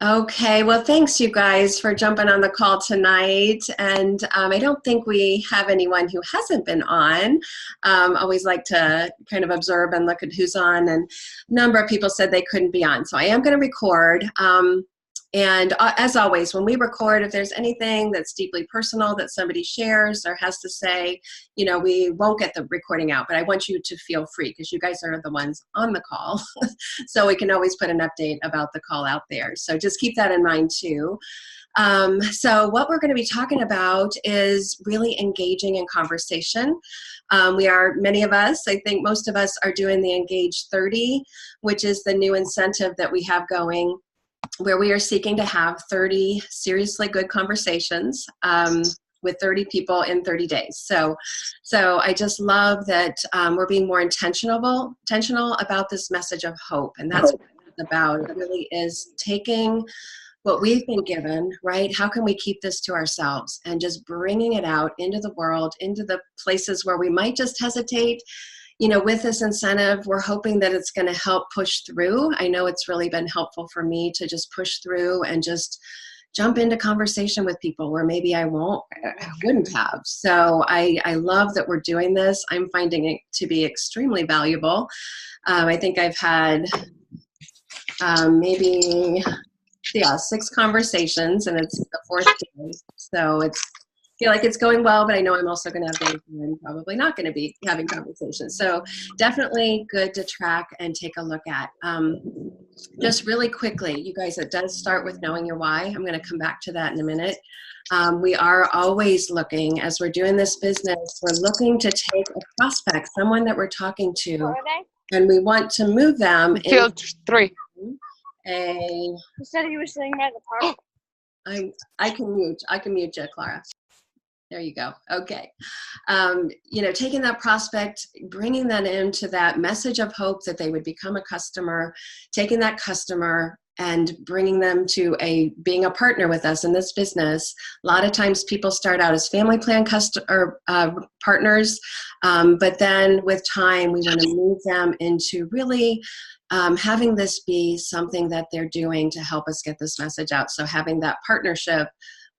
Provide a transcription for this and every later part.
Okay, well, thanks you guys for jumping on the call tonight. And I don't think we have anyone who hasn't been on. Always like to kind of observe and look at who's on. And a number of people said they couldn't be on. So I am going to record. And as always, when we record, if there's anything that's deeply personal that somebody shares or has to say, you know, we won't get the recording out, but I want you to feel free because you guys are the ones on the call. So we can always put an update about the call out there. So just keep that in mind too. So what we're going to be talking about is really engaging in conversation. Many of us, I think most of us are doing the Engage 30, which is the new incentive that we have going, where we are seeking to have 30 seriously good conversations with 30 people in 30 days. So I just love that we're being more intentional about this message of hope. And that's what it's about. It really is taking what we've been given, right? How can we keep this to ourselves and just bringing it out into the world, into the places where we might just hesitate. You know, with this incentive, we're hoping that it's going to help push through. I know it's really been helpful for me to just push through and just jump into conversation with people where maybe I wouldn't have. So I love that we're doing this. I'm finding it to be extremely valuable. I think I've had maybe 6 conversations, and it's the 4th day. So feel like it's going well, but I know I'm also going to have days where I'm probably not going to be having conversations. So definitely good to track and take a look at. Just really quickly, you guys, it does start with knowing your why. I'm going to come back to that in a minute. We are always looking, as we're doing this business, we're looking to take a prospect, someone that we're talking to, and we want to move them Field 3. You said you were sitting by the park. I can mute you, Clara. There you go. Okay. Taking that prospect, bringing that into that message of hope that they would become a customer, taking that customer and bringing them to being a partner with us in this business. A lot of times people start out as family plan partners, but then with time, we want to move them into really having this be something that they're doing to help us get this message out. So having that partnership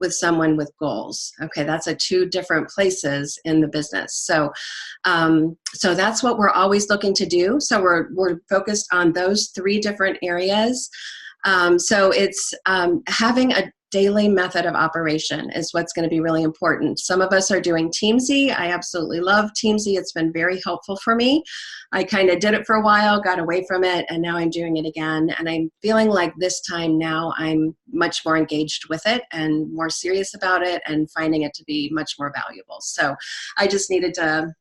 with someone with goals. Okay, that's 2 different places in the business. So that's what we're always looking to do. So we're focused on those 3 different areas. So it's having a daily method of operation is what's going to be really important. Some of us are doing Teamsy. I absolutely love Teamsy. It's been very helpful for me. I kind of did it for a while, got away from it, and now I'm doing it again. And I'm feeling like this time now I'm much more engaged with it and more serious about it and finding it to be much more valuable. So I just needed to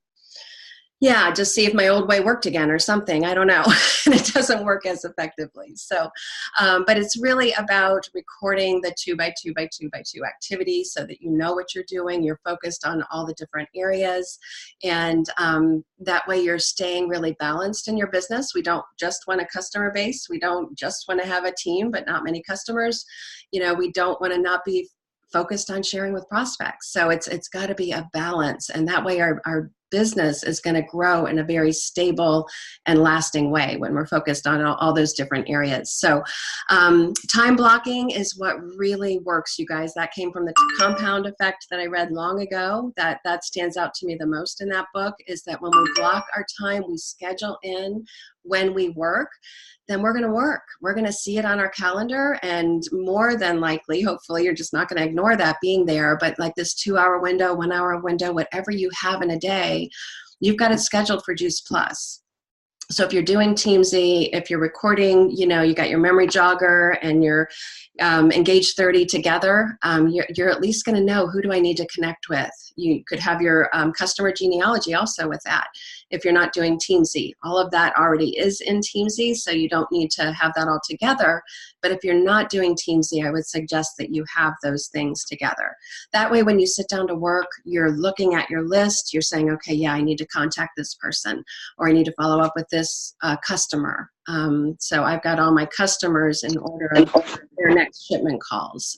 just see if my old way worked again or something. I don't know. And it doesn't work as effectively. So, but it's really about recording the 2x2x2x2 activity so that you know what you're doing. You're focused on all the different areas. And that way you're staying really balanced in your business. We don't just want a customer base. We don't just want to have a team, but not many customers. You know, we don't want to not be focused on sharing with prospects. So it's got to be a balance. And that way our business is going to grow in a very stable and lasting way when we're focused on all those different areas. So time blocking is what really works, you guys. That came from the compound effect that I read long ago. That stands out to me the most in that book, is that when we block our time, we schedule in when we work, then we're going to work. We're going to see it on our calendar, and more than likely, hopefully, you're just not going to ignore that being there, but like this 2-hour window, 1-hour window, whatever you have in a day, you've got it scheduled for Juice Plus. So if you're doing Teamsy, if you're recording, you got your memory jogger and your Engage 30 together, you're at least going to know, who do I need to connect with? You could have your customer genealogy also with that. If you're not doing Teamsy, all of that already is in Teamsy, so you don't need to have that all together. But if you're not doing Teamsy, I would suggest that you have those things together. That way, when you sit down to work, you're looking at your list, you're saying, okay, yeah, I need to contact this person, or I need to follow up with this customer. So I've got all my customers in order of their your next shipment calls.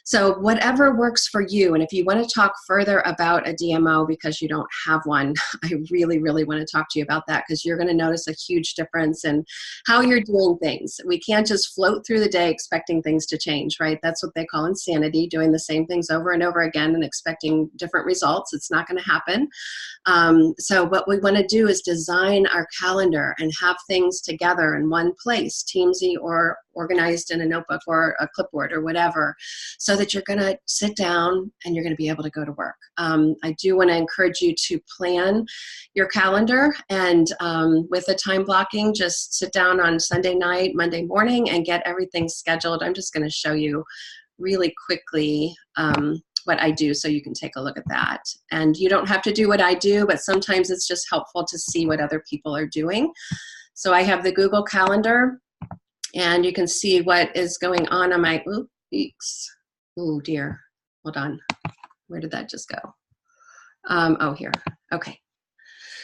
So whatever works for you. And if you want to talk further about a DMO because you don't have one, I really, really want to talk to you about that, because you're going to notice a huge difference in how you're doing things. We can't just float through the day expecting things to change, right? That's what they call insanity, doing the same things over and over again and expecting different results. It's not going to happen. So what we want to do is design our calendar and have things together in one place, Teamsy or organized in a notebook or a clipboard or whatever, so that you're going to sit down and you're going to be able to go to work. I do want to encourage you to plan your calendar, and with the time blocking, just sit down on Sunday night, Monday morning, and get everything scheduled. I'm just going to show you really quickly what I do so you can take a look at that. And you don't have to do what I do, but sometimes it's just helpful to see what other people are doing. So I have the Google Calendar, and you can see what is going on my, oops, oh dear, hold on. Where did that just go? Oh, here, okay.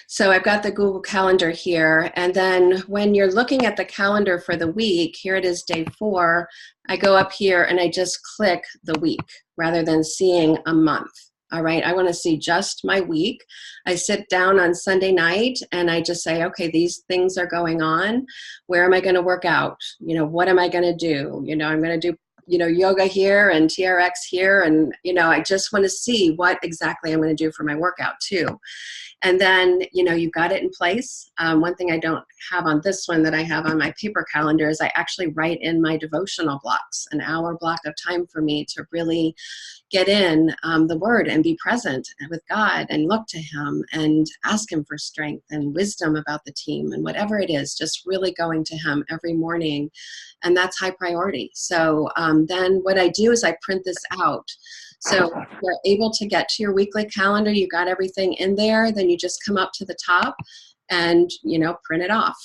So I've got the Google Calendar here, and then when you're looking at the calendar for the week, here it is day 4, I go up here and I just click the week rather than seeing a month. All right, I want to see just my week. I sit down on Sunday night and I just say, okay, these things are going on. Where am I going to work out? You know, what am I going to do? You know, I'm going to do, you know, yoga here and TRX here. And, you know, I just want to see what exactly I'm going to do for my workout too. And then, you know, you've got it in place. One thing I don't have on this one that I have on my paper calendar is I actually write in my devotional blocks, an hour block of time for me to really get in the Word and be present with God and look to Him and ask Him for strength and wisdom about the team and whatever it is, just really going to Him every morning. And that's high priority. So then what I do is I print this out. So if you're able to get to your weekly calendar, you got everything in there, then you just come up to the top and, you know, print it off.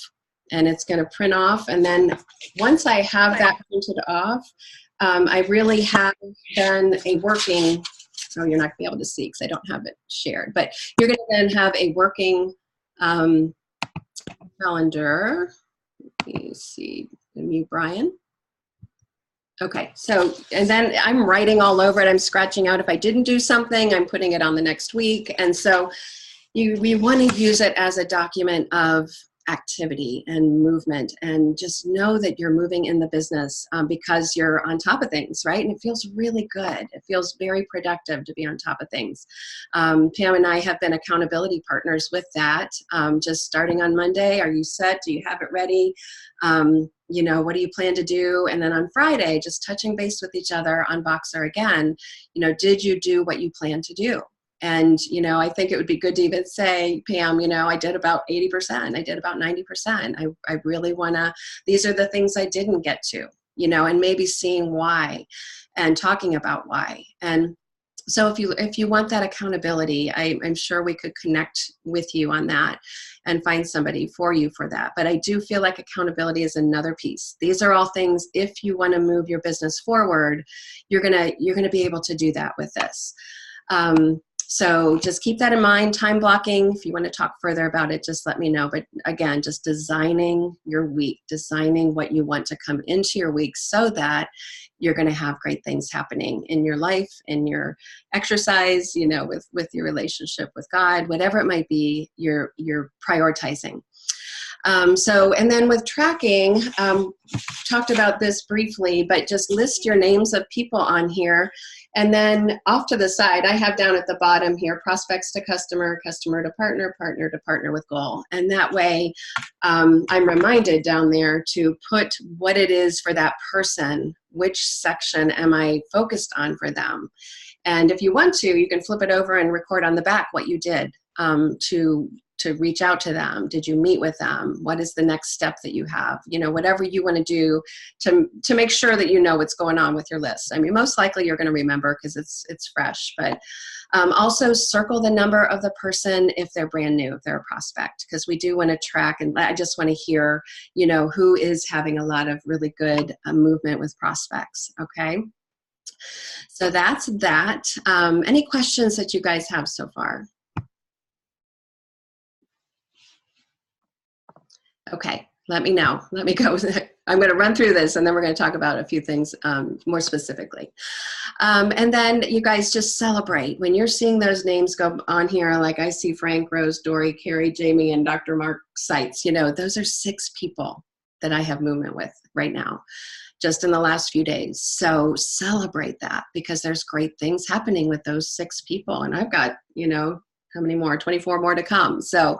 And it's going to print off. And then once I have that printed off, I really have done a working, oh, you're not going to be able to see because I don't have it shared, but you're going to then have a working calendar. Let me see, mute Brian. Okay, so, and then I'm writing all over it. I'm scratching out if I didn't do something, I'm putting it on the next week. And so we want to use it as a document of activity and movement, and just know that you're moving in the business because you're on top of things, right? And it feels really good. It feels very productive to be on top of things. Pam and I have been accountability partners with that. Just starting on Monday, are you set? Do you have it ready? You know, what do you plan to do? And then on Friday, just touching base with each other on Voxer again, you know, did you do what you planned to do? And, you know, I think it would be good to even say, Pam, you know, I did about 80%, I did about 90%. I really want to, these are the things I didn't get to, you know, and maybe seeing why and talking about why. And so if you want that accountability, I'm sure we could connect with you on that and find somebody for you for that. But I do feel like accountability is another piece. These are all things, if you want to move your business forward, you're gonna be able to do that with this. So just keep that in mind. Time blocking, if you want to talk further about it, just let me know. But again, just designing your week, designing what you want to come into your week so that you're going to have great things happening in your life, in your exercise, you know, with your relationship with God, whatever it might be, you're prioritizing. And then with tracking, talked about this briefly, but just list your names of people on here. And then off to the side, I have down at the bottom here, prospects to customer, customer to partner, partner to partner with goal. And that way, I'm reminded down there to put what it is for that person, which section am I focused on for them. And if you want to, you can flip it over and record on the back what you did to reach out to them. Did you meet with them? What is the next step that you have? You know, whatever you want to do to make sure that you know what's going on with your list. I mean, most likely you're going to remember because it's fresh, but also circle the number of the person if they're brand new, if they're a prospect, because we do want to track, and I just want to hear, you know, who is having a lot of really good movement with prospects, okay? So that's that. Any questions that you guys have so far? Okay, let me know. Let me go I'm going to run through this and then we're going to talk about a few things more specifically. And then you guys just celebrate. When you're seeing those names go on here, like I see Frank, Rose, Dory, Carrie, Jamie, and Dr. Mark Seitz, you know, those are 6 people that I have movement with right now, just in the last few days. So celebrate that, because there's great things happening with those 6 people. And I've got, you know, how many more? 24 more to come. So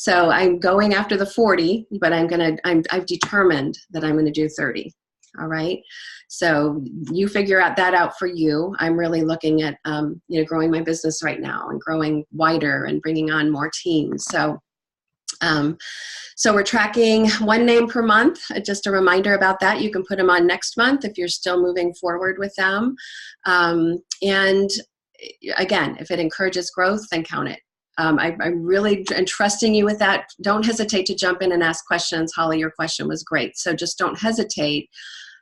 I'm going after the 40, but I've determined that I'm going to do 30. All right. So you figure that out for you. I'm really looking at, you know, growing my business right now and growing wider and bringing on more teams. So we're tracking 1 name per month. Just a reminder about that. You can put them on next month if you're still moving forward with them. And again, if it encourages growth, then count it. I really am trusting you with that. Don't hesitate to jump in and ask questions. Holly, your question was great. So just don't hesitate.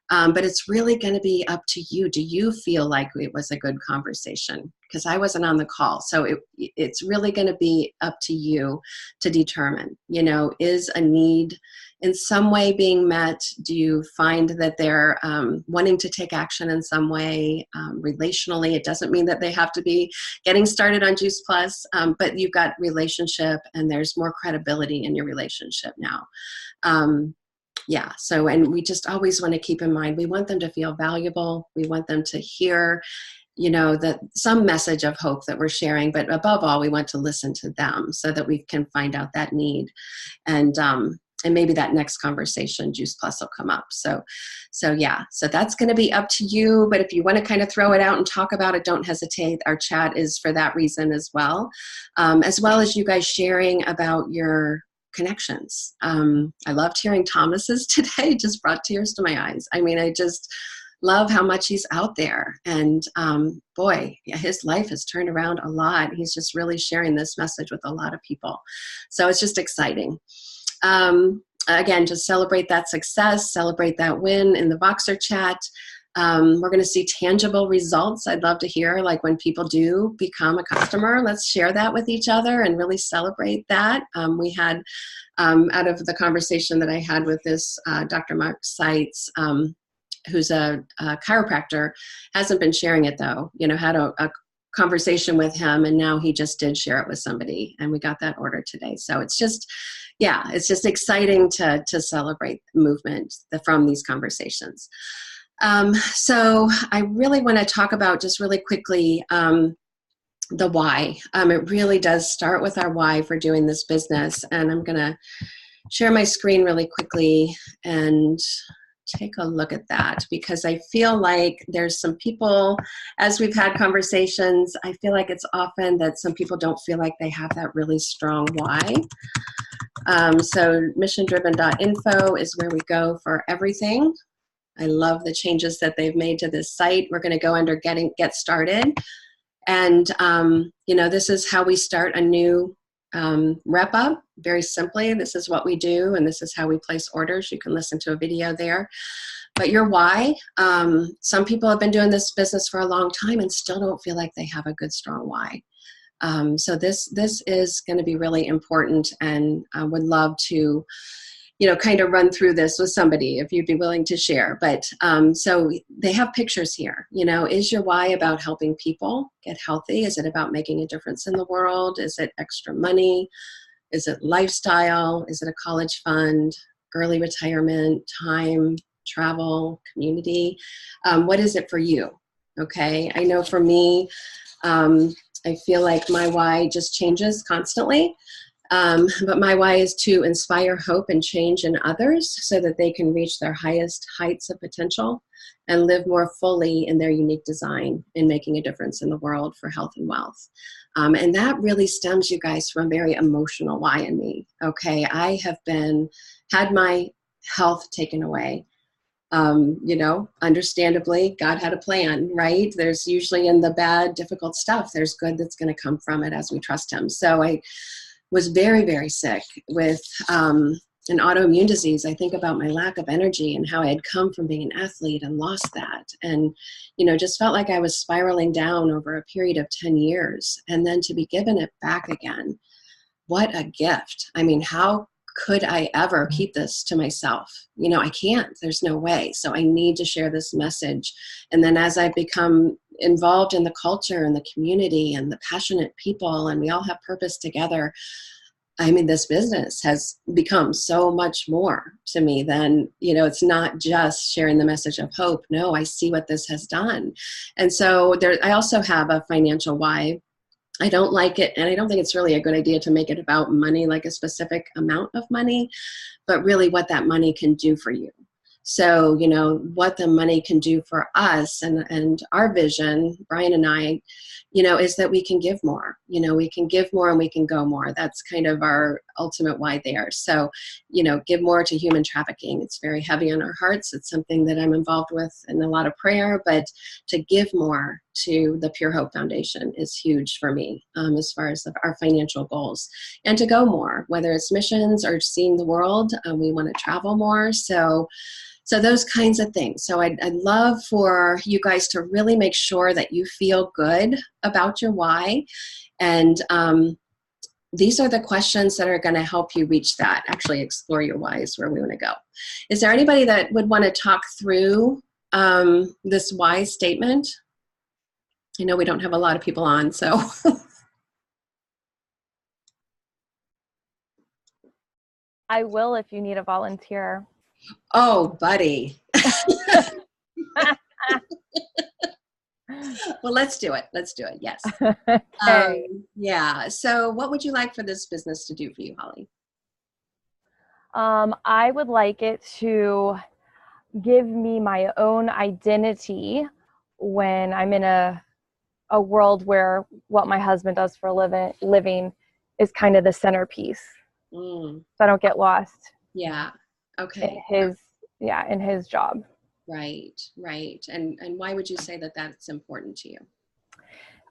But it's really going to be up to you. Do you feel like it was a good conversation? Because I wasn't on the call. So it's really going to be up to you to determine, you know, is a need in some way being met? Do you find that they're wanting to take action in some way relationally? It doesn't mean that they have to be getting started on Juice Plus, but you've got relationship and there's more credibility in your relationship now. Yeah, so, and we just always want to keep in mind, we want them to feel valuable. We want them to hear, you know, that some message of hope that we're sharing, but above all, we want to listen to them so that we can find out that need. And maybe that next conversation, Juice Plus, will come up. So yeah, so that's going to be up to you. But if you want to kind of throw it out and talk about it, don't hesitate. Our chat is for that reason as well as you guys sharing about your connections. I loved hearing Thomas's today. It just brought tears to my eyes. I mean, I just love how much he's out there. And boy, his life has turned around a lot. He's just really sharing this message with a lot of people. So it's just exciting. Again, just celebrate that success, celebrate that win in the Voxer chat. We're going to see tangible results. I'd love to hear, like, when people do become a customer, let's share that with each other and really celebrate that. We had, out of the conversation that I had with this Dr. Mark Seitz, who's a chiropractor, hasn't been sharing it though, you know, had a conversation with him, and now he just did share it with somebody, and we got that order today. So it's just, yeah, it's just exciting to celebrate movement from these conversations. So I really want to talk about, just really quickly, the why. It really does start with our why for doing this business. And I'm going to share my screen really quickly and take a look at that, because I feel like there's some people, as we've had conversations, I feel like it's often that some people don't feel like they have that really strong why. So missiondriven.info is where we go for everything. I love the changes that they've made to this site. We're going to go under get started. And, you know, this is how we start a new rep up. Very simply, this is what we do, and this is how we place orders. You can listen to a video there. But your why, some people have been doing this business for a long time and still don't feel like they have a good, strong why. So this is going to be really important, and I would love to, you know, kind of run through this with somebody if you'd be willing to share. But so they have pictures here. You know, is your why about helping people get healthy? Is it about making a difference in the world? Is it extra money? Is it lifestyle? Is it a college fund, early retirement, time, travel, community? What is it for you? Okay, I know for me, I feel like my why just changes constantly. But my why is to inspire hope and change in others so that they can reach their highest heights of potential and live more fully in their unique design in making a difference in the world for health and wealth. And that really stems, you guys, from a very emotional why in me. Okay, I have had my health taken away. You know, understandably, God had a plan, right? There's usually, in the bad, difficult stuff, there's good that's going to come from it as we trust Him. So I was very, very sick with an autoimmune disease. I think about my lack of energy and how I had come from being an athlete and lost that. And, you know, just felt like I was spiraling down over a period of 10 years. And then to be given it back again, what a gift. I mean, how could I ever keep this to myself? I can't. There's no way. So I need to share this message. And then as I become involved in the culture and the community and the passionate people, and we all have purpose together, this business has become so much more to me than, it's not just sharing the message of hope. No, I see what this has done. And so I also have a financial why. I don't like it, and I don't think it's really a good idea to make it about money, like a specific amount of money, but really what that money can do for you. So, what the money can do for us and our vision, Brian and I, is that we can give more. We can give more and we can go more. That's kind of our ultimate why there. So, give more to human trafficking. It's very heavy on our hearts. It's something that I'm involved with in a lot of prayer, but to give more to the Pure Hope Foundation is huge for me as far as our financial goals. And to go more, whether it's missions or seeing the world, we want to travel more. So those kinds of things. So I'd love for you guys to really make sure that you feel good about your why. And these are the questions that are going to help you reach that, actually explore your why is where we want to go. Is there anybody that would want to talk through this why statement? I know we don't have a lot of people on, so. I will if you need a volunteer. Oh, buddy. Well, let's do it. Let's do it. Yes. Okay. Yeah. So what would you like for this business to do for you, Holly? I would like it to give me my own identity when I'm in a world where what my husband does for a living is kind of the centerpiece. So I don't get lost. Yeah. Okay. In his job. Right. And why would you say that that's important to you?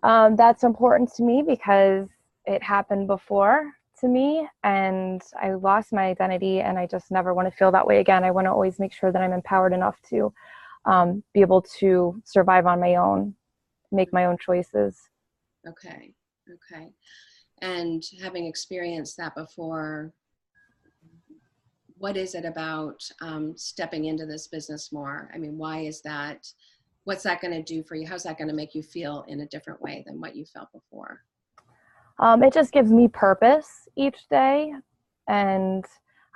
That's important to me because it happened before to me and I lost my identity and I just never want to feel that way again. I want to always make sure that I'm empowered enough to be able to survive on my own, make my own choices. Okay. And having experienced that before, what is it about stepping into this business more? Why is that? What's that going to do for you? How's that going to make you feel in a different way than what you felt before? It just gives me purpose each day. And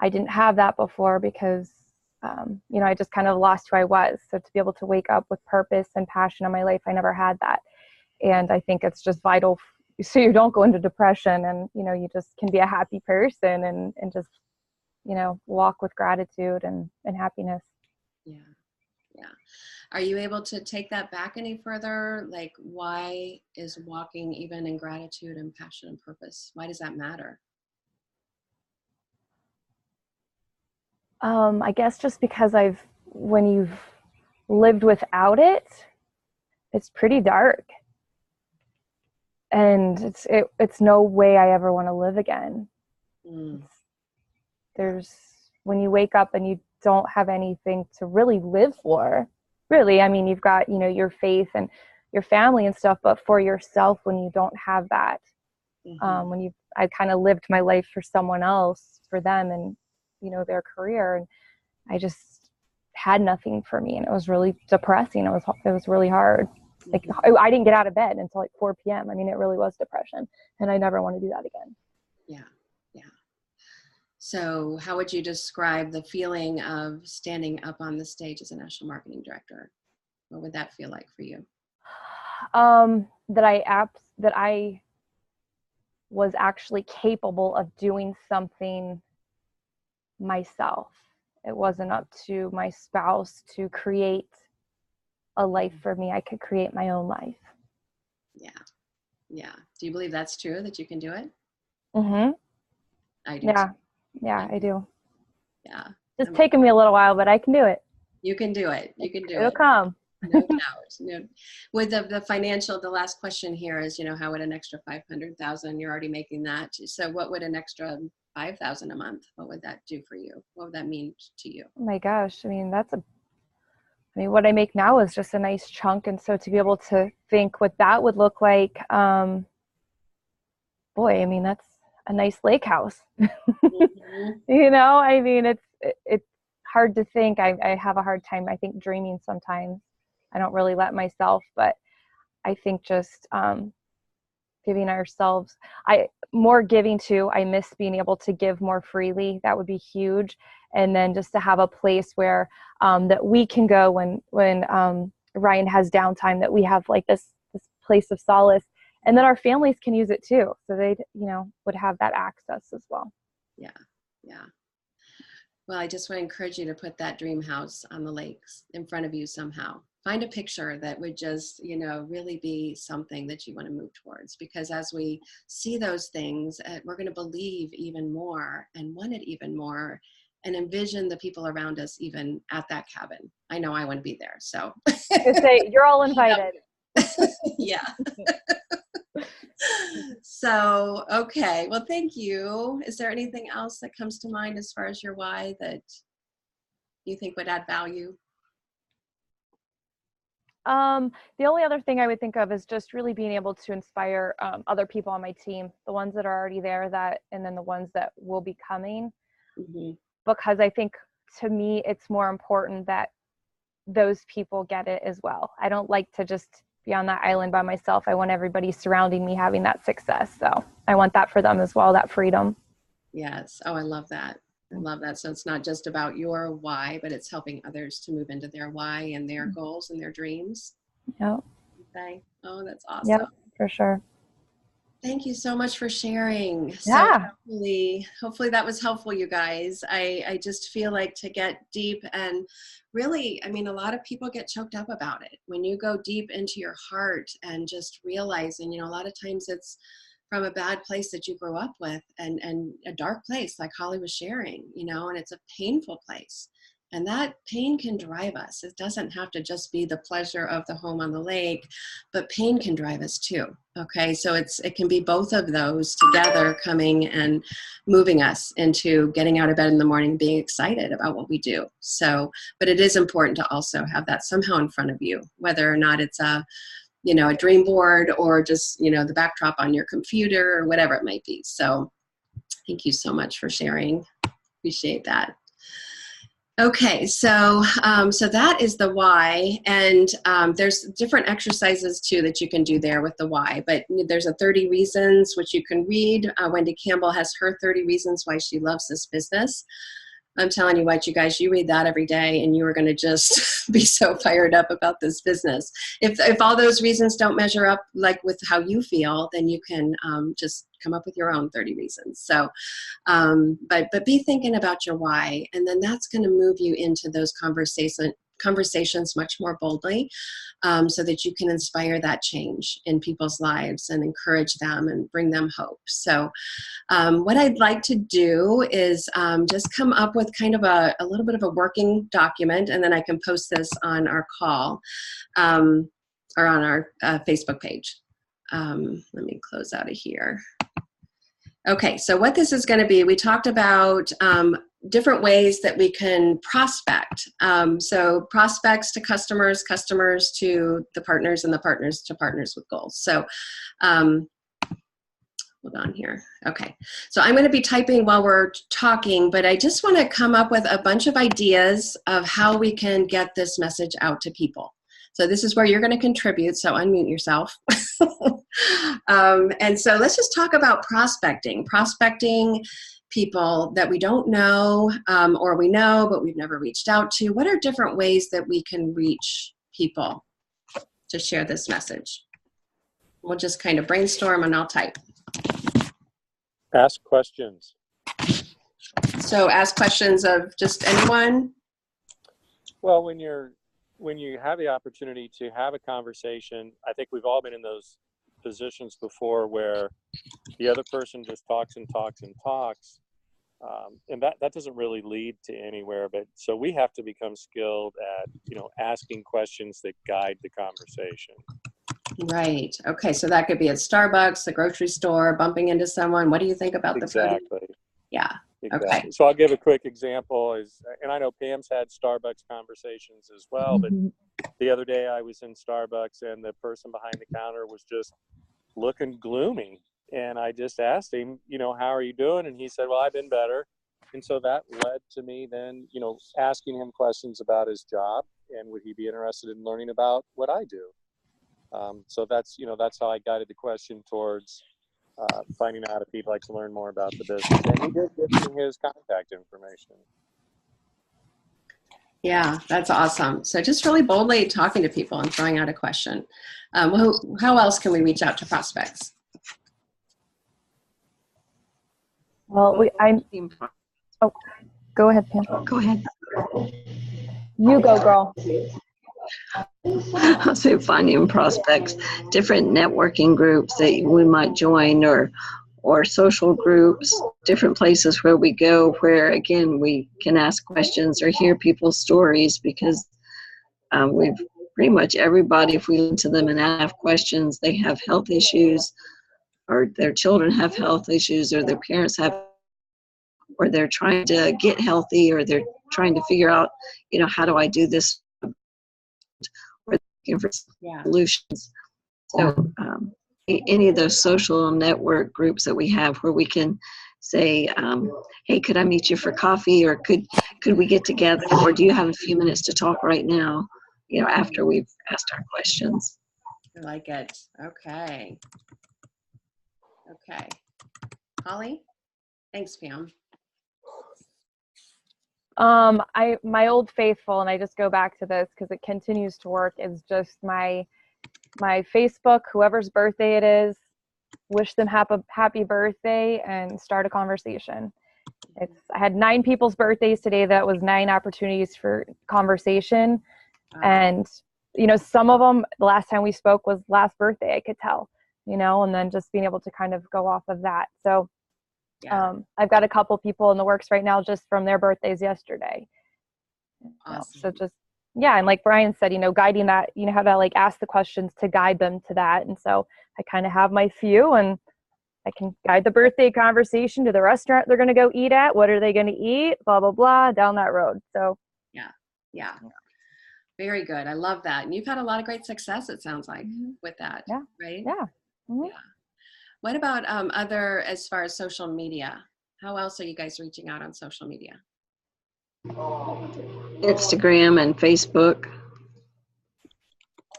I didn't have that before because, I just kind of lost who I was. So to be able to wake up with purpose and passion in my life, I never had that. And I think it's just vital so you don't go into depression and, you just can be a happy person and just, walk with gratitude and happiness. Yeah. Are you able to take that back any further? Like, why is walking even in gratitude and passion and purpose? Why does that matter? I guess just because when you've lived without it, it's pretty dark. And it's no way I ever want to live again. When you wake up and you don't have anything to really live for, really, you've got, your faith and your family and stuff, but for yourself, when you don't have that, I kind of lived my life for someone else, for them and, their career. And I just had nothing for me. And it was really depressing. It was really hard. Like I didn't get out of bed until like 4 p.m. It really was depression and I never want to do that again. Yeah. So how would you describe the feeling of standing up on the stage as a national marketing director? What would that feel like for you? That I was actually capable of doing something myself. It wasn't up to my spouse to create a life for me. I could create my own life. Yeah. Do you believe that's true, that you can do it? Mm-hmm. I do. Yeah, I do. Yeah. It's taken me a little while, but I can do it. You can do it. It'll come. No doubt. With the financial, the last question here is, how would an extra 500,000, you're already making that. So what would an extra 5,000 a month, what would that do for you? What would that mean to you? Oh my gosh. What I make now is just a nice chunk. And so to be able to think what that would look like, a nice lake house. Mhm. You know, I mean, it's hard to think. I have a hard time, I think, dreaming sometimes. I don't really let myself, but I think just giving ourselves, more giving too. I miss being able to give more freely. That would be huge. And then just to have a place where that we can go when Ryan has downtime, that we have like this place of solace, and then our families can use it too. So they, would have that access as well. Yeah. Yeah. Well, I just want to encourage you to put that dream house on the lakes in front of you somehow. Find a picture that would just, really be something that you want to move towards. Because as we see those things, we're going to believe even more and want it even more, and envision the people around us even at that cabin. I know I want to be there. So I say you're all invited. yeah. So, okay. Well, thank you. Is there anything else that comes to mind as far as your why that you think would add value? The only other thing I would think of is just really being able to inspire other people on my team, the ones that are already there, and then the ones that will be coming. Mm-hmm. Because I think, to me, it's more important that those people get it as well. I don't like to just be on that island by myself. I want everybody surrounding me having that success. So I want that for them as well, that freedom. Yes. Oh, I love that. I love that. So it's not just about your why, but it's helping others to move into their why and their goals and their dreams. Yep. Okay. Oh, that's awesome. Yep, for sure. Thank you so much for sharing. Yeah. So hopefully that was helpful, you guys. I just feel like to get deep and really, a lot of people get choked up about it. When you go deep into your heart and just realizing, a lot of times it's from a bad place that you grew up with, and a dark place like Holly was sharing, and it's a painful place. And that pain can drive us. It doesn't have to just be the pleasure of the home on the lake, but pain can drive us too. Okay, so it can be both of those together coming and moving us into getting out of bed in the morning, being excited about what we do. So, but it is important to also have that somehow in front of you, whether or not it's a dream board or just, the backdrop on your computer or whatever it might be. So thank you so much for sharing. Appreciate that. Okay, so that is the why, and there's different exercises too that you can do there with the why, but there's a 30 reasons which you can read. Wendy Campbell has her 30 reasons why she loves this business. I'm telling you what, you guys, you read that every day and you are going to just be so fired up about this business. If all those reasons don't measure up like with how you feel, then you can just come up with your own 30 reasons. So, but be thinking about your why, and then that's going to move you into those conversations much more boldly, so that you can inspire that change in people's lives and encourage them and bring them hope. So what I'd like to do is just come up with kind of a little bit of a working document, and then I can post this on our call or on our Facebook page. Let me close out of here. Okay, so what this is going to be, we talked about different ways that we can prospect. So prospects to customers, customers to the partners, and the partners to partners with goals. So hold on here. Okay, so I'm going to be typing while we're talking, but I just want to come up with a bunch of ideas of how we can get this message out to people. So this is where you're going to contribute, so unmute yourself. And so let's just talk about prospecting people that we don't know, or we know but we've never reached out to. What are different ways that we can reach people to share this message? We'll just kind of brainstorm and I'll type. Ask questions. So ask questions of just anyone? Well, when you have the opportunity to have a conversation, I think we've all been in those positions before where the other person just talks and talks and talks, and that doesn't really lead to anywhere. But so we have to become skilled at asking questions that guide the conversation. Right. Okay. So that could be at Starbucks, the grocery store, bumping into someone. What do you think about the food? Exactly. Yeah. Exactly. Okay. So I'll give a quick example. And I know Pam's had Starbucks conversations as well, but the other day I was in Starbucks and the person behind the counter was just looking gloomy. And I just asked him, how are you doing? And he said, well, I've been better. And so that led to me then, asking him questions about his job and would he be interested in learning about what I do. So that's how I guided the question towards finding out if he'd like to learn more about the business. And he did give me his contact information. Yeah, that's awesome. So just really boldly talking to people and throwing out a question. How else can we reach out to prospects? Well, go ahead, Pam. Go ahead. You go, girl. I'll say finding prospects, different networking groups that we might join, or social groups, different places where we go, where again we can ask questions or hear people's stories, because we've pretty much everybody, if we listen to them and have questions, they have health issues, or their children have health issues, or their parents have, or they're trying to get healthy, or they're trying to figure out, how do I do this? Or looking for solutions. So any of those social network groups that we have where we can say, hey, could I meet you for coffee, or could we get together, or do you have a few minutes to talk right now, after we've asked our questions. I like it. Okay. Holly? Thanks, Pam. My old faithful, and I just go back to this because it continues to work, is just my Facebook, whoever's birthday it is, wish them happy birthday and start a conversation. I had 9 people's birthdays today. That was 9 opportunities for conversation. And, some of them, the last time we spoke was last birthday, I could tell, and then just being able to kind of go off of that. So I've got a couple people in the works right now just from their birthdays yesterday. Awesome. So just, and like Brian said, guiding that, how to ask the questions to guide them to that. And so I kind of have my few, and I can guide the birthday conversation to the restaurant they're going to go eat at. What are they going to eat? Blah, blah, blah, down that road. So yeah. Very good. I love that. And you've had a lot of great success, it sounds like, with that. Yeah. Right? Yeah. Mm-hmm. Yeah. What about as far as social media? How else are you guys reaching out on social media? Instagram and Facebook.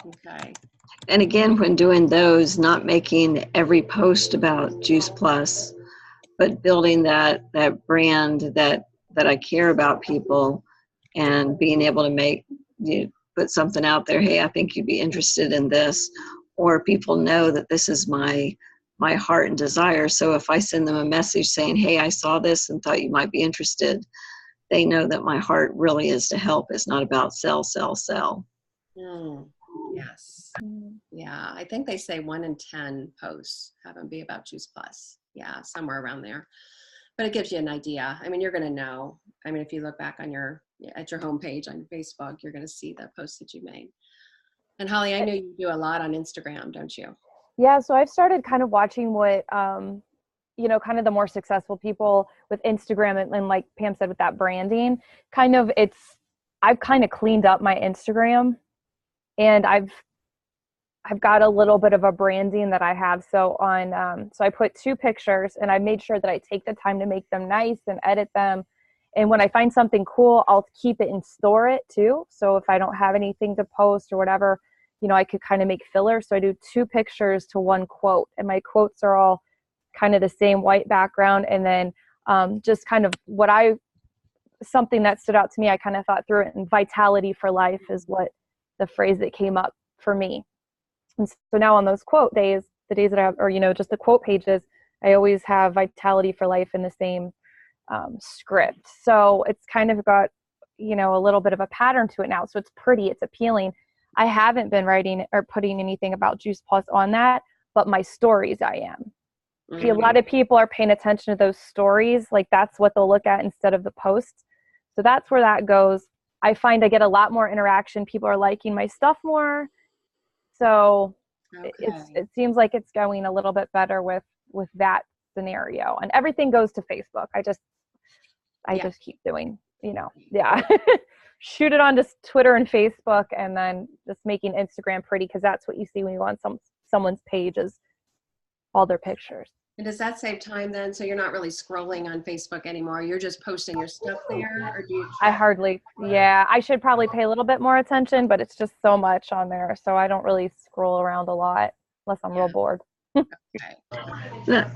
Okay. And again, when doing those, not making every post about Juice Plus, but building that brand that I care about people, and being able to put something out there. Hey, I think you'd be interested in this, or people know that this is my heart and desire. So if I send them a message saying, hey, I saw this and thought you might be interested, they know that my heart really is to help. It's not about sell. Yes. Yeah. I think they say 1 in 10 posts have them be about Juice Plus. Yeah. Somewhere around there. But it gives you an idea. I mean, you're going to know. I mean, if you look back on your homepage on Facebook, you're going to see the posts that you made. And Holly, I know you do a lot on Instagram, don't you? Yeah. So I've started kind of watching what, kind of the more successful people with Instagram, and like Pam said, with that branding, I've kind of cleaned up my Instagram, and I've got a little bit of a branding that I have. So so I put 2 pictures, and I made sure that I take the time to make them nice and edit them. And when I find something cool, I'll keep it and store it too. So if I don't have anything to post or whatever, I could kind of make filler. So I do 2 pictures to 1 quote, and my quotes are all kind of the same white background. And then just kind of something that stood out to me, I kind of thought through it, and vitality for life is what the phrase that came up for me. And so now on those quote days, the days that I have, or, just the quote pages, I always have vitality for life in the same script. So it's kind of got, a little bit of a pattern to it now. So it's pretty, it's appealing. I haven't been writing or putting anything about Juice Plus on that, but my stories I am. See, a lot of people are paying attention to those stories. Like that's what they'll look at instead of the posts. So that's where that goes. I find I get a lot more interaction. People are liking my stuff more. So it seems like it's going a little bit better with that scenario, and everything goes to Facebook. I just keep doing, shoot it onto Twitter and Facebook, and then just making Instagram pretty, because that's what you see when you go on someone's page is all their pictures. And does that save time then? So you're not really scrolling on Facebook anymore. You're just posting your stuff there, or do you I check? hardly, yeah, I should probably pay a little bit more attention, but it's just so much on there. So I don't really scroll around a lot unless I'm real Yeah. bored. Okay.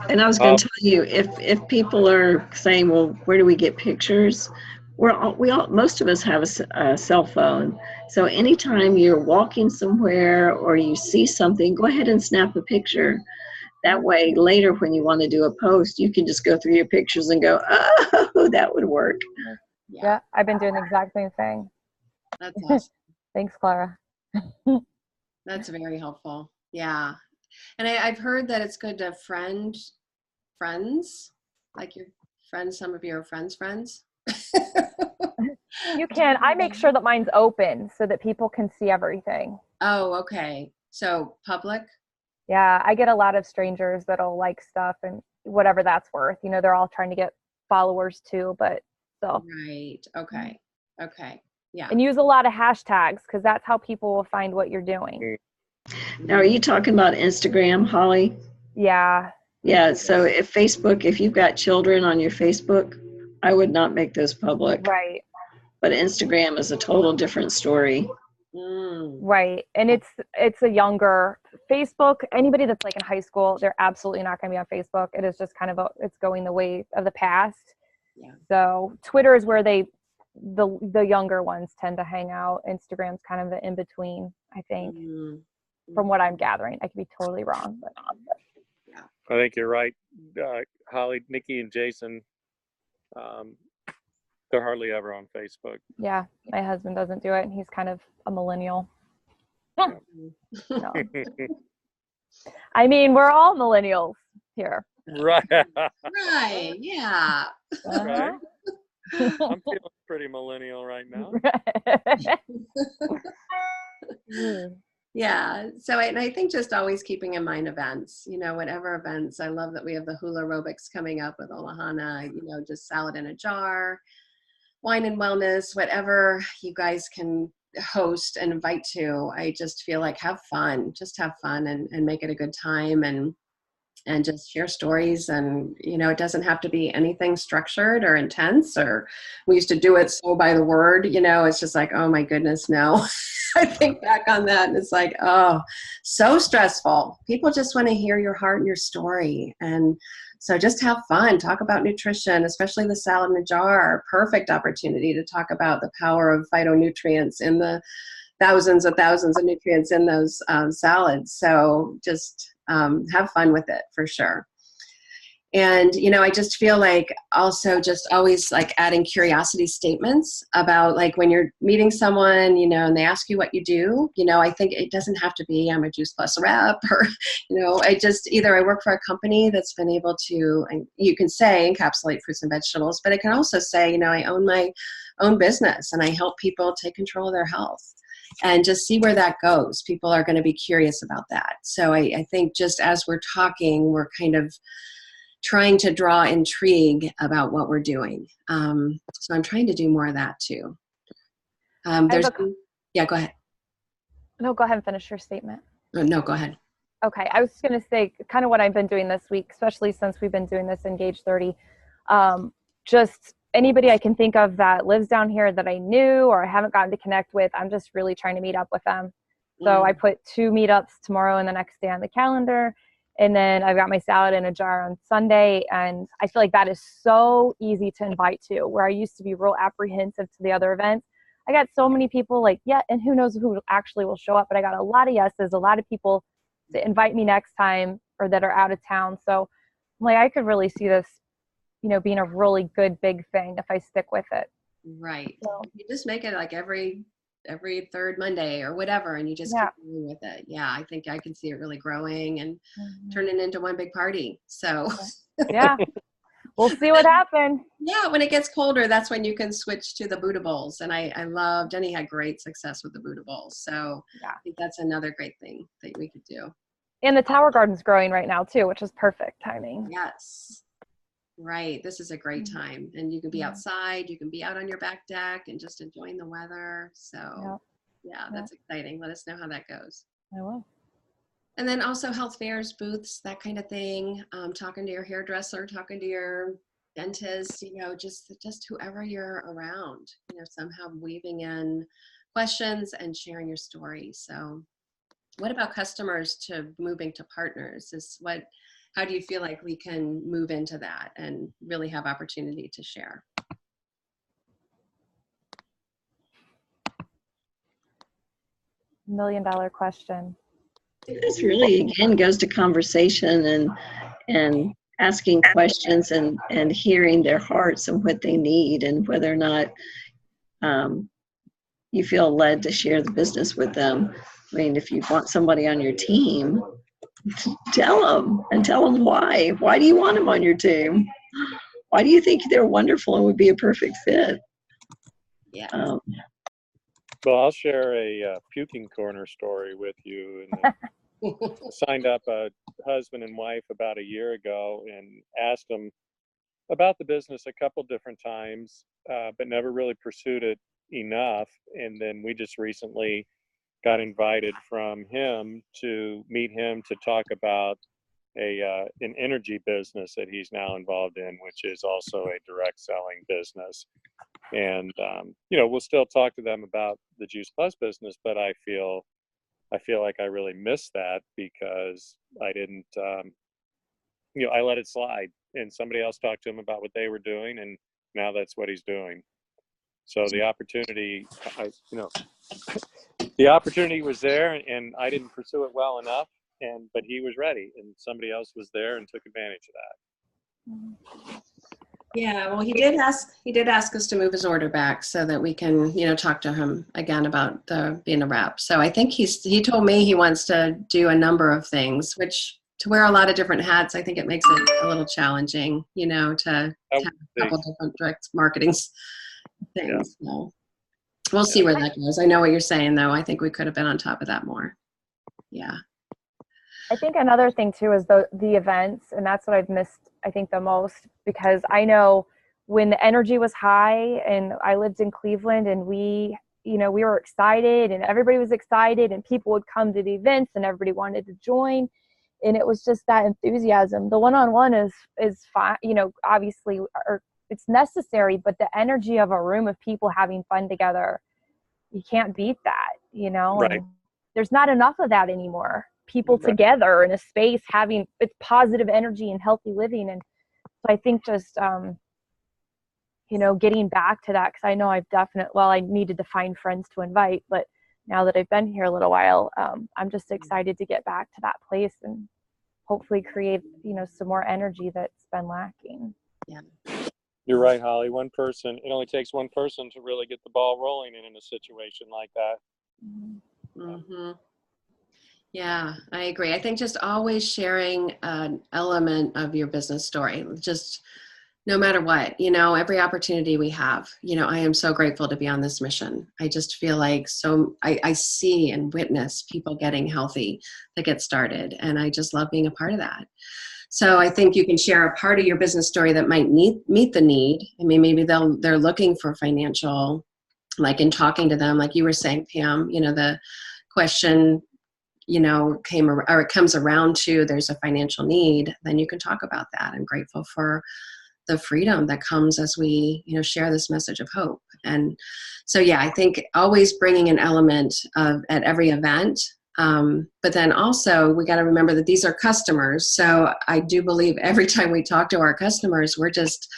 And I was going to tell you, if people are saying, well, where do we get pictures? Most of us have a cell phone. So anytime you're walking somewhere or you see something, go ahead and snap a picture. That way, later when you want to do a post, you can just go through your pictures and go, oh, that would work. Yeah, I've been doing the exact same thing. That's awesome. Thanks, Clara. That's very helpful. Yeah. And I've heard that it's good to friend friends, like your friends, some of your friends' friends. You can. I make sure that mine's open so that people can see everything. Oh, okay. So public? Yeah, I get a lot of strangers that'll like stuff and whatever that's worth. You know, they're all trying to get followers too, but so. Right. Okay. Okay. Yeah. And use a lot of hashtags because that's how people will find what you're doing. Now, are you talking about Instagram, Holly? Yeah. Yeah, so if you've got children on your Facebook, I would not make those public. Right. But Instagram is a total different story. Right. And it's a younger Facebook. Anybody that's like in high school, they're absolutely not going to be on Facebook. It is just kind of it's going the way of the past. Yeah. So Twitter is where the younger ones tend to hang out. Instagram's kind of the in between, I think, from what I'm gathering. I could be totally wrong, but I think you're right, Holly, Nikki, and Jason. They're hardly ever on Facebook. yeah, my husband doesn't do it, and he's kind of a millennial. So, I mean, we're all millennials here. Right. Right. Yeah. Right. I'm feeling pretty millennial right now. Yeah. So, and I think just always keeping in mind events, whatever events. I love that we have the hula aerobics coming up with Olahana, just salad in a jar, wine and wellness, whatever you guys can host and invite to. I just feel like just have fun and make it a good time and just share stories. And, it doesn't have to be anything structured or intense, or we used to do it so by the word, it's just like, oh my goodness, no. I think back on that and it's like, oh, so stressful. People just want to hear your heart and your story. And so just have fun, talk about nutrition, especially the salad in a jar. Perfect opportunity to talk about the power of phytonutrients in the thousands of nutrients in those salads. So just have fun with it for sure. And, I just feel like also just always like adding curiosity statements about like when you're meeting someone, and they ask you what you do, I think it doesn't have to be I'm a Juice Plus rep or, either I work for a company that's been able to, and you can say encapsulate fruits and vegetables, but it can also say, I own my own business and I help people take control of their health. And just see where that goes. People are going to be curious about that. So I think just as we're talking, we're kind of trying to draw intrigue about what we're doing. So I'm trying to do more of that too. Yeah, go ahead. No, go ahead and finish your statement. No, go ahead. Okay, I was just going to say kind of what I've been doing this week, especially since we've been doing this Engage 30. Just anybody I can think of that lives down here that I knew or I haven't gotten to connect with, I'm just really trying to meet up with them. So I put 2 meetups tomorrow and the next day on the calendar. And then I've got my salad in a jar on Sunday. And I feel like that is so easy to invite to, where I used to be real apprehensive to the other events. I got so many people like, yeah, and who knows who actually will show up. But I got a lot of yeses, a lot of people to invite me next time or that are out of town. So I'm like, I could really see this, being a really good big thing if I stick with it. Right. So, you just make it like every third Monday or whatever, and you just keep going with it. Yeah, I think I can see it really growing and turning into one big party. So yeah, we'll see what happens. Yeah, when it gets colder, that's when you can switch to the Buddha bowls. And I love, Jenny had great success with the Buddha bowls. So I think that's another great thing that we could do. And the Tower Garden's growing right now too, which is perfect timing. Yes. Right. This is a great time. And you can be outside, you can be out on your back deck and just enjoying the weather. So yeah, that's exciting. Let us know how that goes. I will. And then also health fairs, booths, that kind of thing. Talking to your hairdresser, talking to your dentist, just whoever you're around, somehow weaving in questions and sharing your story. So what about customers to moving to partners? How do you feel like we can move into that and really have opportunity to share? $1 million question. This really, again, goes to conversation and asking questions and hearing their hearts and what they need and whether or not you feel led to share the business with them. I mean, if you want somebody on your team, tell them why. Why do you want them on your team? Why do you think they're wonderful and would be a perfect fit? Yeah. Well, I'll share a puking corner story with you. And signed up a husband and wife about a year ago and asked them about the business a couple different times, but never really pursued it enough. And then we just recently got invited from him to meet him to talk about an energy business that he's now involved in, which is also a direct selling business. And we'll still talk to them about the Juice Plus business, but I feel like I really missed that because I didn't, I let it slide, and somebody else talked to him about what they were doing, and now that's what he's doing. So the opportunity, the opportunity was there, and I didn't pursue it well enough, but he was ready, and somebody else was there and took advantage of that. Yeah, well, he did ask us to move his order back so that we can, talk to him again about being a rep. So I think he told me he wants to do a number of things, which to wear a lot of different hats, I think it makes it a little challenging, to have a couple different direct marketing things. Yeah. So we'll see where that goes. I know what you're saying, though. I think we could have been on top of that more. Yeah. I think another thing too is the events, and that's what I've missed, I think, the most, because I know when the energy was high and I lived in Cleveland and we were excited and everybody was excited and people would come to the events and everybody wanted to join, and it was just that enthusiasm. The one-on-one is fine, obviously, or it's necessary, but the energy of a room of people having fun together, you can't beat that, Right. And there's not enough of that anymore. People together in a space having it's positive energy and healthy living. And so I think just getting back to that, because I know I needed to find friends to invite, but now that I've been here a little while, I'm just excited to get back to that place and hopefully create some more energy that's been lacking. Yeah, you're right, Holly. It only takes one person to really get the ball rolling in a situation like that. Mm-hmm. Yeah, I agree. I think just always sharing an element of your business story, just no matter what, every opportunity we have, I am so grateful to be on this mission. I just feel like I see and witness people getting healthy that get started, and I just love being a part of that. So I think you can share a part of your business story that might meet the need. I mean, maybe they're looking for financial, like in talking to them, like you were saying, Pam, the question it comes around to there's a financial need, then you can talk about that. I'm grateful for the freedom that comes as we, share this message of hope. And so, yeah, I think always bringing an element at every event. But then also we got to remember that these are customers. So I do believe every time we talk to our customers, we're just,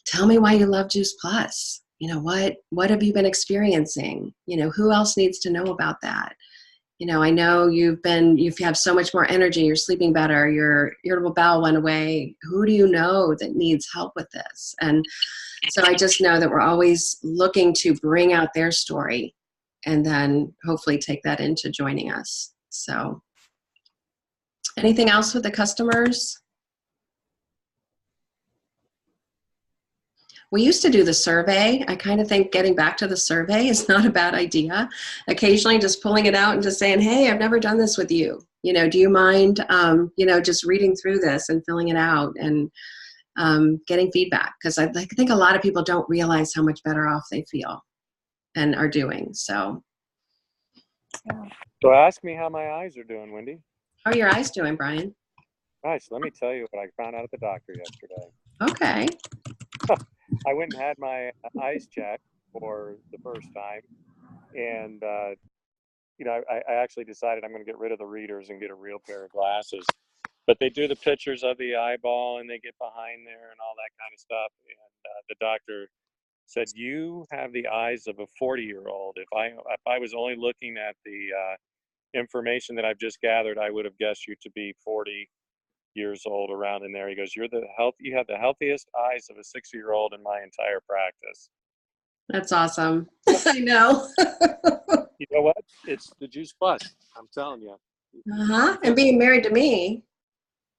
tell me why you love Juice Plus. What have you been experiencing? Who else needs to know about that? I know you have so much more energy, you're sleeping better, your irritable bowel went away. Who do you know that needs help with this? And so I just know that we're always looking to bring out their story and then hopefully take that into joining us. So anything else with the customers? We used to do the survey. I kind of think getting back to the survey is not a bad idea. Occasionally just pulling it out and just saying, hey, I've never done this with you. Do you mind, just reading through this and filling it out and getting feedback? Because I think a lot of people don't realize how much better off they feel and are doing. So ask me how my eyes are doing, Wendy. How are your eyes doing, Brian? Nice. Let me tell you what I found out at the doctor yesterday. Okay. I went and had my eyes checked for the first time, and I actually decided I'm going to get rid of the readers and get a real pair of glasses. But they do the pictures of the eyeball, and they get behind there and all that kind of stuff. And the doctor said, "You have the eyes of a 40-year-old. If I was only looking at the information that I've just gathered, I would have guessed you to be 40 years old, around in there." He goes, you have the healthiest eyes of a 60-year-old in my entire practice. That's awesome. I know. You know what? It's the Juice Plus. I'm telling you. And being married to me.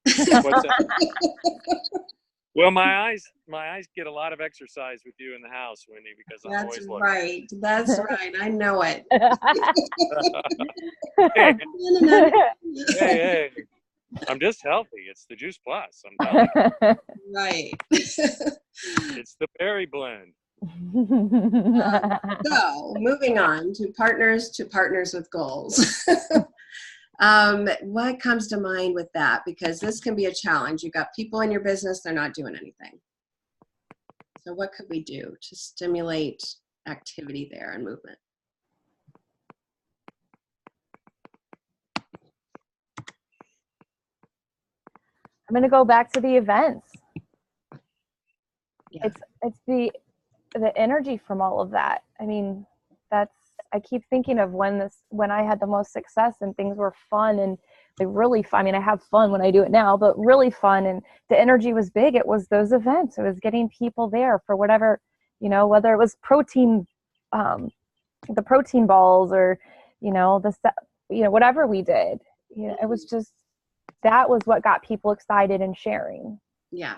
What's that? Well, my eyes get a lot of exercise with you in the house, Wendy, because I'm That's always looking. right. That's right. I know it. Hey, I'm just healthy. It's the Juice Plus. I'm telling you. Right. It's the berry blend. So moving on to partners with goals. What comes to mind with that? Because this can be a challenge. You've got people in your business, they're not doing anything. So what could we do to stimulate activity there and movement? I'm going to go back to the events. Yeah. It's the energy from all of that. I mean, I keep thinking of when I had the most success and things were fun and they really fun. I mean, I have fun when I do it now, but really fun, and the energy was big. It was those events. It was getting people there for whatever, whether it was protein, the protein balls, or whatever we did. It was just, that was what got people excited and sharing. Yeah.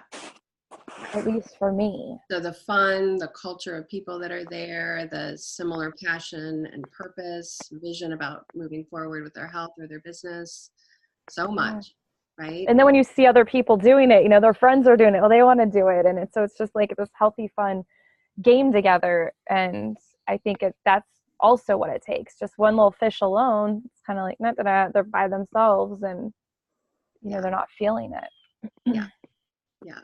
At least for me. So the fun, the culture of people that are there, the similar passion and purpose, vision about moving forward with their health or their business, so much, right? And then when you see other people doing it, their friends are doing it, well, they want to do it. And so it's just like this healthy, fun game together. And I think that's also what it takes. Just one little fish alone, it's kind of like, they're by themselves and, they're not feeling it. Yeah. Yeah.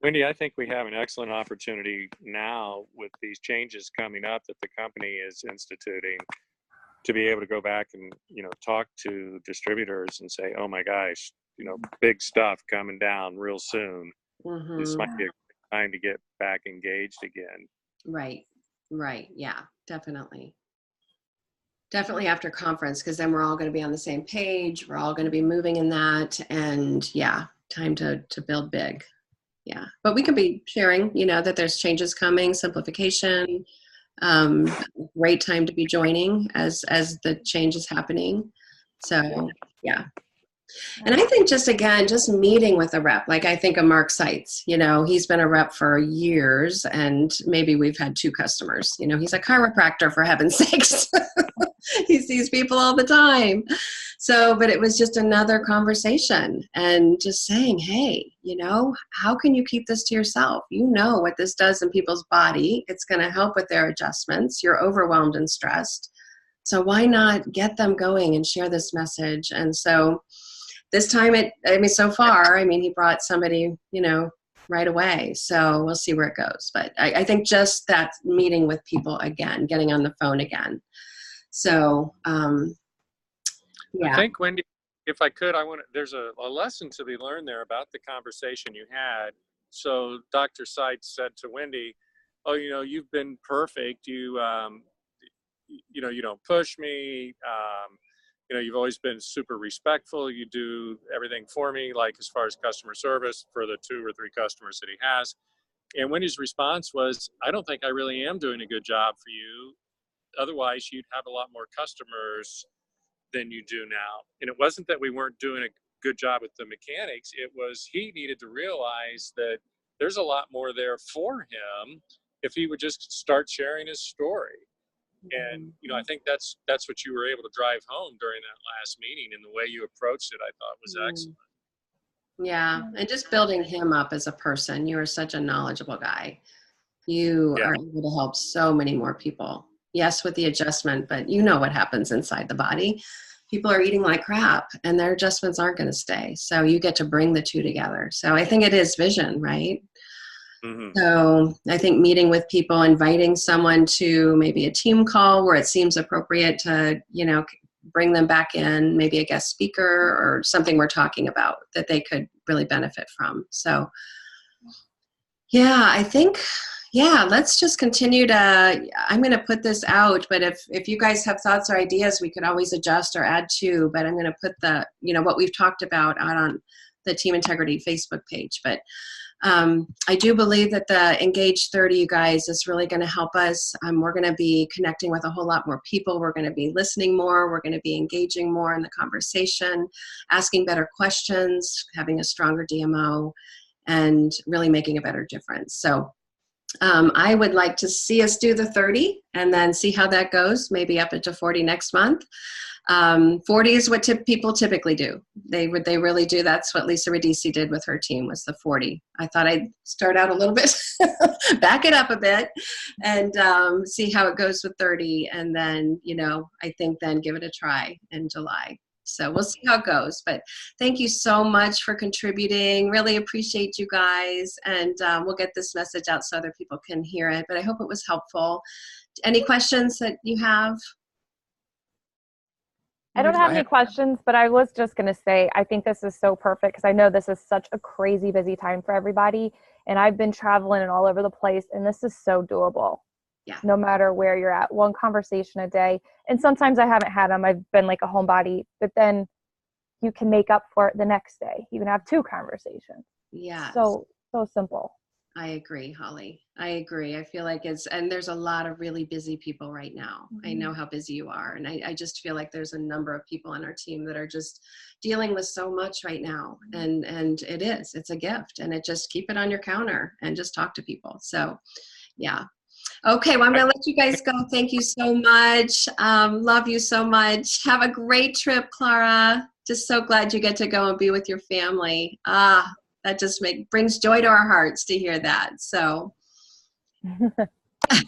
Wendy, I think we have an excellent opportunity now with these changes coming up that the company is instituting to be able to go back and, talk to distributors and say, oh my gosh, big stuff coming down real soon. Mm-hmm. This might be a time to get back engaged again. Right. Yeah, definitely. Definitely after conference, because then we're all going to be on the same page. We're all going to be moving in that. And yeah, time to build big. Yeah, but we could be sharing, that there's changes coming, simplification, great time to be joining as the change is happening. So, yeah. And I think just meeting with a rep, like I think of Mark Seitz, he's been a rep for years and maybe we've had 2 customers, he's a chiropractor, for heaven's sakes. He sees people all the time. So, but it was just another conversation and just saying, hey, how can you keep this to yourself? What this does in people's body. It's going to help with their adjustments. You're overwhelmed and stressed. So why not get them going and share this message? And so this time so far, he brought somebody, right away. So we'll see where it goes. But I think just that meeting with people again, getting on the phone again. So, yeah. I think, Wendy, if I could, there's a lesson to be learned there about the conversation you had. So Dr. Seitz said to Wendy, oh, you've been perfect. You don't push me. You've always been super respectful. You do everything for me, like as far as customer service for the 2 or 3 customers that he has. And Wendy's response was, I don't think I really am doing a good job for you. Otherwise, you'd have a lot more customers than you do now. And it wasn't that we weren't doing a good job with the mechanics. It was he needed to realize that there's a lot more there for him if he would just start sharing his story. And, I think that's what you were able to drive home during that last meeting, and the way you approached it, I thought was excellent. Yeah. And just building him up as a person. You are such a knowledgeable guy. You are able to help so many more people. Yes, with the adjustment, but what happens inside the body. people are eating like crap and their adjustments aren't going to stay. So you get to bring the two together. So I think it is vision, right? Mm-hmm. So I think meeting with people, inviting someone to maybe a team call where it seems appropriate to, bring them back in, maybe a guest speaker or something we're talking about that they could really benefit from. So yeah, I think, let's just continue to, I'm going to put this out, but if you guys have thoughts or ideas, we could always adjust or add to, but I'm going to put the, what we've talked about out on the Team Integrity Facebook page. But I do believe that the Engage 30, you guys, is really going to help us. We're going to be connecting with a whole lot more people. We're going to be listening more. We're going to be engaging more in the conversation, asking better questions, having a stronger DMO, and really making a better difference. So I would like to see us do the 30 and then see how that goes, maybe up into 40 next month. 40 is what people typically do. They really do. That's what Lisa Radici did with her team, was the 40. I thought I'd start out a little bit, back it up a bit, and see how it goes with 30. And then, I think then give it a try in July. So we'll see how it goes. But thank you so much for contributing. Really appreciate you guys. And we'll get this message out so other people can hear it. But I hope it was helpful. Any questions that you have? I don't have any questions, but I was just going to say, I think this is so perfect because I know this is such a crazy busy time for everybody. And I've been traveling and all over the place, and this is so doable. Yeah. No matter where you're at, one conversation a day. And sometimes I haven't had them. I've been like a homebody, but then you can make up for it the next day. You can have 2 conversations. Yeah. So simple. I agree, Holly. I agree. I feel like and there's a lot of really busy people right now. Mm-hmm. I know how busy you are. And I just feel like there's a number of people on our team that are just dealing with so much right now. And it's a gift, and just keep it on your counter and just talk to people. So yeah. Okay. Well, I'm going to let you guys go. Thank you so much. Love you so much. Have a great trip, Clara. Just so glad you get to go and be with your family. That just brings joy to our hearts to hear that. So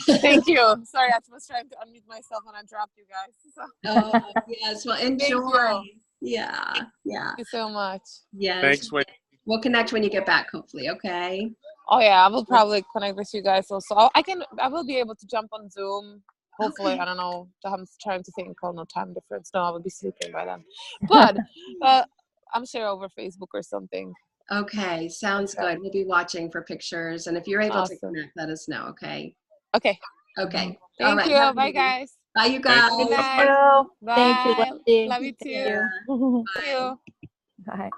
thank you. Sorry, I was trying to unmute myself and I dropped you guys. So. Yes, well, enjoy. Yeah. Thank you so much. Yes. Thanks, Wendy. We'll connect when you get back, hopefully. Okay. Oh yeah, I will probably connect with you guys also. I will be able to jump on Zoom. Hopefully, okay. I don't know. I'm trying to think. Oh, no time difference. No, I will be sleeping by then. But I'm sure over Facebook or something. Okay, sounds good. We'll be watching for pictures, and if you're able to connect, let us know. Okay. Okay. Okay. Thank you. Bye, guys. Bye, you guys. Good night. Bye. Thank you. Love you too. Yeah. Thank you. Bye.